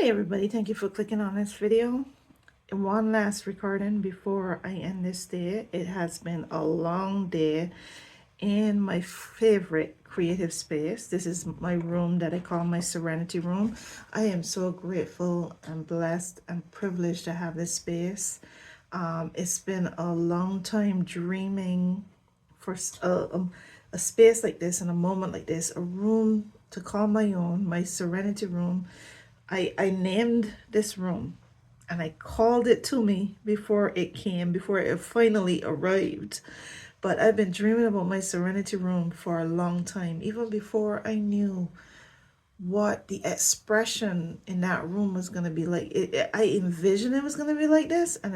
Hey everybody, thank you for clicking on this video. One last recording before I end this day. It has been a long day in my favorite creative space. This is my room that I call my serenity room. I am so grateful and blessed and privileged to have this space. It's been a long time dreaming for a space like this and a moment like this, a room to call my own, my serenity room. I named this room and I called it to me before it came, before it finally arrived. But I've been dreaming about my serenity room for a long time, even before I knew what the expression in that room was going to be like. I envisioned it was going to be like this, and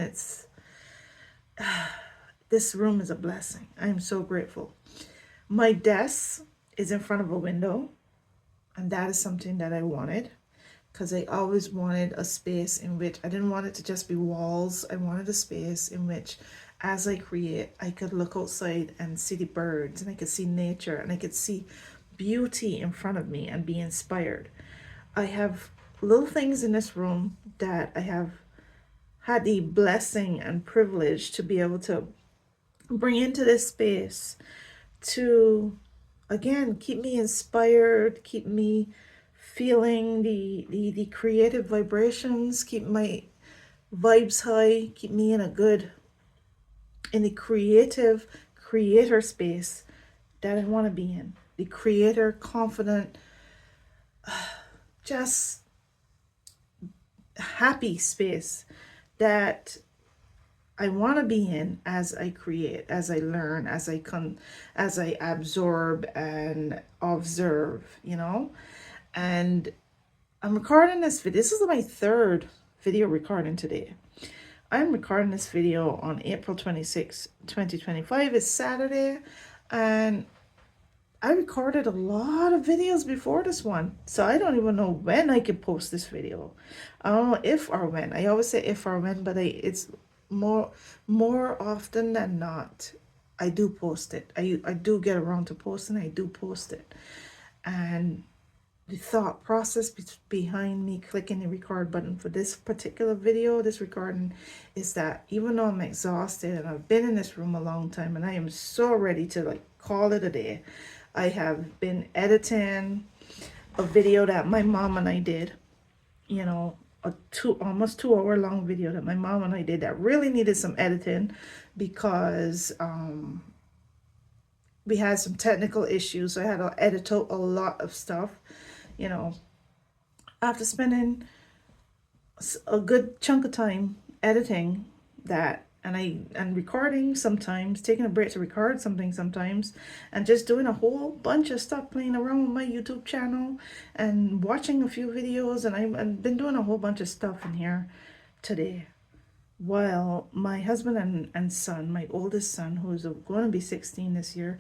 this room is a blessing. I am so grateful. My desk is in front of a window, and that is something that I wanted, because I always wanted a space in which I didn't want it to just be walls. I wanted a space in which, as I create, I could look outside and see the birds, and I could see nature, and I could see beauty in front of me and be inspired. I have little things in this room that I have had the blessing and privilege to be able to bring into this space to, again, keep me inspired, keep me feeling the creative vibrations, keep my vibes high, keep me in the creative creator space that I want to be in. The creator, confident, just happy space that I want to be in as I create, as I learn, as I absorb and observe. And I'm recording this video. This is my third video recording today. I'm recording this video on April 26, 2025. It's Saturday, and I recorded a lot of videos before this one, so I don't even know when I can post this video. I don't know if or when. I always say if or when, but it's more often than not, I do post it. I do get around to posting. I do post it, and the thought process behind me clicking the record button for this particular video, this recording, is that even though I'm exhausted and I've been in this room a long time and I am so ready to call it a day, I have been editing a video that my mom and I did, almost 2 hour long video that my mom and I did that really needed some editing because we had some technical issues. So I had to edit out a lot of stuff. After spending a good chunk of time editing that and recording sometimes, taking a break to record something sometimes, and just doing a whole bunch of stuff, playing around with my YouTube channel and watching a few videos, and I've been doing a whole bunch of stuff in here today. While my husband and son, my oldest son, who is going to be 16 this year,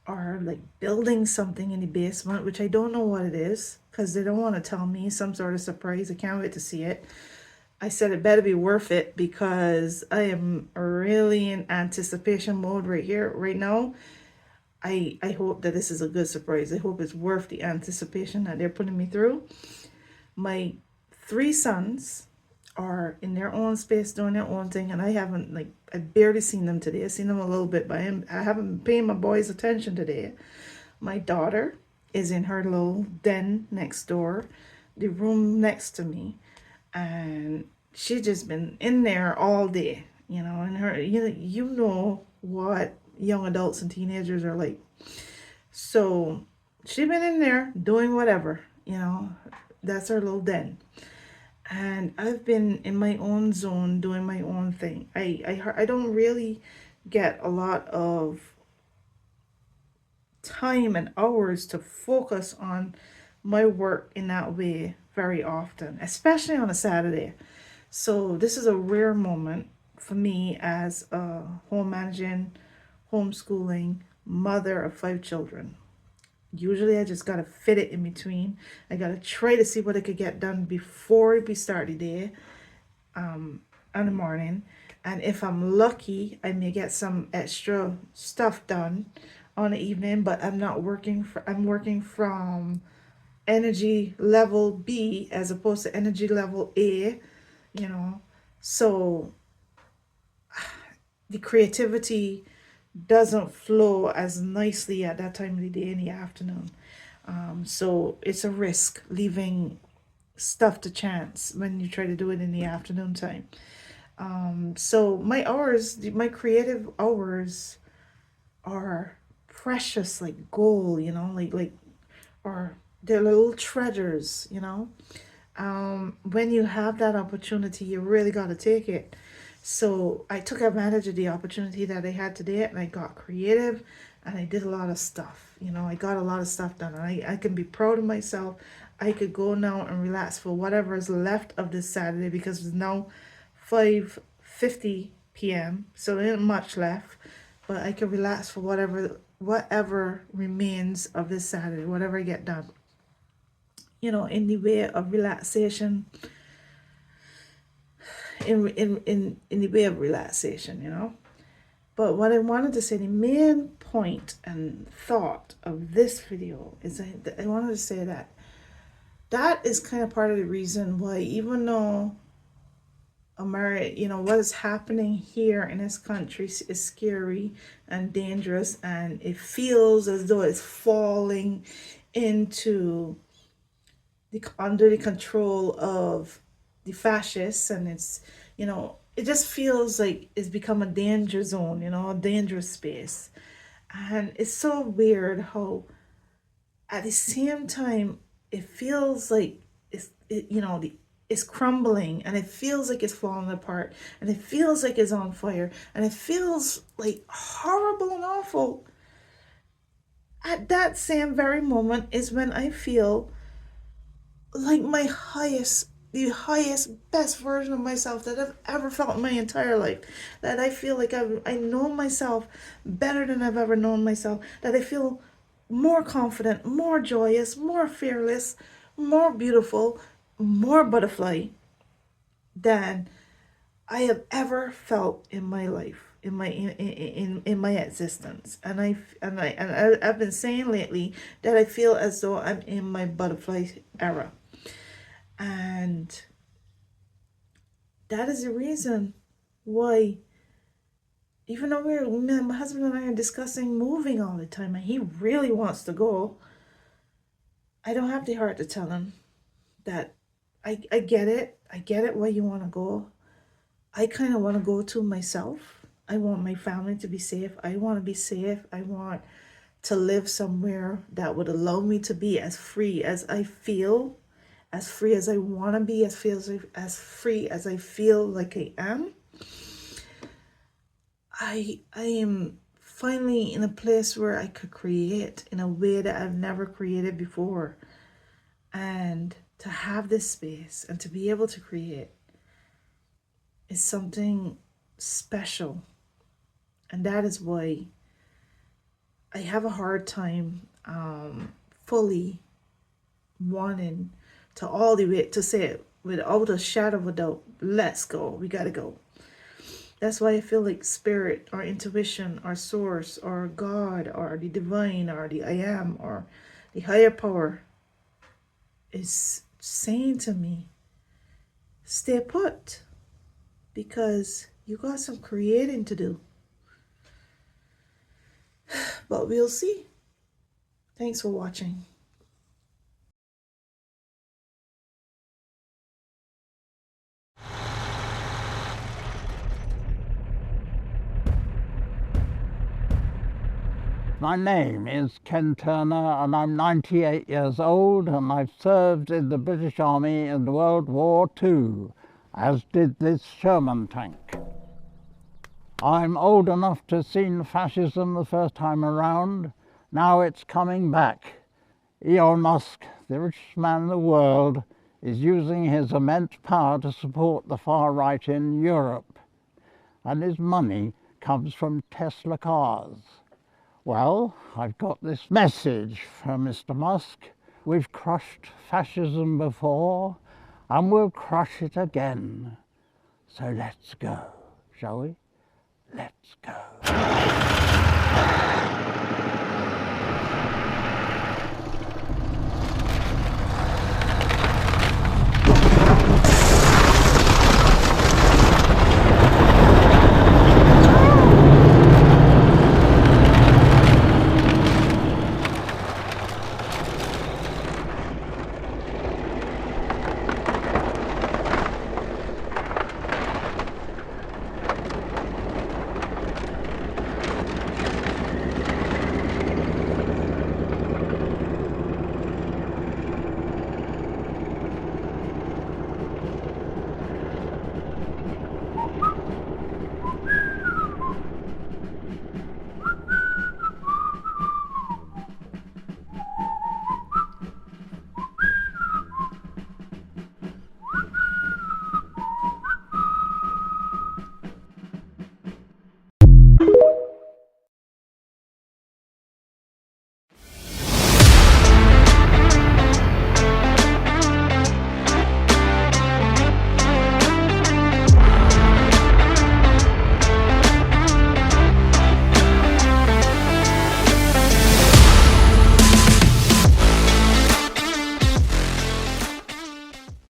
are building something in the basement, which I don't know what it is because they don't want to tell me. Some sort of surprise. I can't wait to see it. I said it better be worth it because I am really in anticipation mode right here, right now. I hope that this is a good surprise. I hope it's worth the anticipation that they're putting me through. My 3 sons are in their own space doing their own thing, and I barely seen them today. I seen them a little bit, but I haven't paid my boys attention today. My daughter is in her little den next door, the room next to me, and she's just been in there all day, and her, you know what young adults and teenagers are like. So she's been in there doing whatever, that's her little den. And I've been in my own zone doing my own thing. I don't really get a lot of time and hours to focus on my work in that way very often, especially on a Saturday. So this is a rare moment for me as a home managing, homeschooling mother of 5 children. Usually I just gotta fit it in between. I gotta try to see what I could get done before we start the day in the morning. And if I'm lucky, I may get some extra stuff done on the evening, but I'm working from energy level B as opposed to energy level A, so the creativity doesn't flow as nicely at that time of the day in the afternoon. So it's a risk leaving stuff to chance when you try to do it in the afternoon time. So my creative hours are precious like gold, or they're little treasures, when you have that opportunity, you really got to take it. So I took advantage of the opportunity that I had today, and I got creative, and I did a lot of stuff. I got a lot of stuff done, and I can be proud of myself. I could go now and relax for whatever is left of this Saturday, because it's now 5:50 p.m. So there ain't much left, but I can relax for whatever remains of this Saturday, whatever I get done. In the way of relaxation, in the way of relaxation. But what I wanted to say, the main point and thought of this video is I wanted to say that is kind of part of the reason why, even though America, what is happening here in this country is scary and dangerous, and it feels as though it's falling into under the control of the fascists, and it's it just feels like it's become a danger zone, a dangerous space. And it's so weird how at the same time it feels like it's crumbling, and it feels like it's falling apart, and it feels like it's on fire, and it feels like horrible and awful. At that same very moment is when I feel like the highest, best version of myself that I've ever felt in my entire life. That I feel like I know myself better than I've ever known myself. That I feel more confident, more joyous, more fearless, more beautiful, more butterfly than I have ever felt in my life, in my existence. And I've been saying lately that I feel as though I'm in my butterfly era. And that is the reason why, even though my husband and I are discussing moving all the time, and he really wants to go, I don't have the heart to tell him that I get it. I get it why you want to go. I kind of want to go to myself. I want my family to be safe. I want to be safe. I want to live somewhere that would allow me to be as free as I feel, as free as I want to be, as free as I feel like I am. I am finally in a place where I could create in a way that I've never created before. And to have this space and to be able to create is something special. And that is why I have a hard time fully wanting to all the way to say it without a shadow of a doubt, let's go, we gotta go. That's why I feel like spirit or intuition or source or God or the divine or the I am or the higher power is saying to me, stay put, because you got some creating to do. But we'll see. Thanks for watching. My name is Ken Turner, and I'm 98 years old, and I've served in the British Army in World War II, as did this Sherman tank. I'm old enough to have seen fascism the first time around. Now it's coming back. Elon Musk, the richest man in the world, is using his immense power to support the far right in Europe. And his money comes from Tesla cars. Well, I've got this message from Mr. Musk. We've crushed fascism before, and we'll crush it again. So let's go, shall we? Let's go.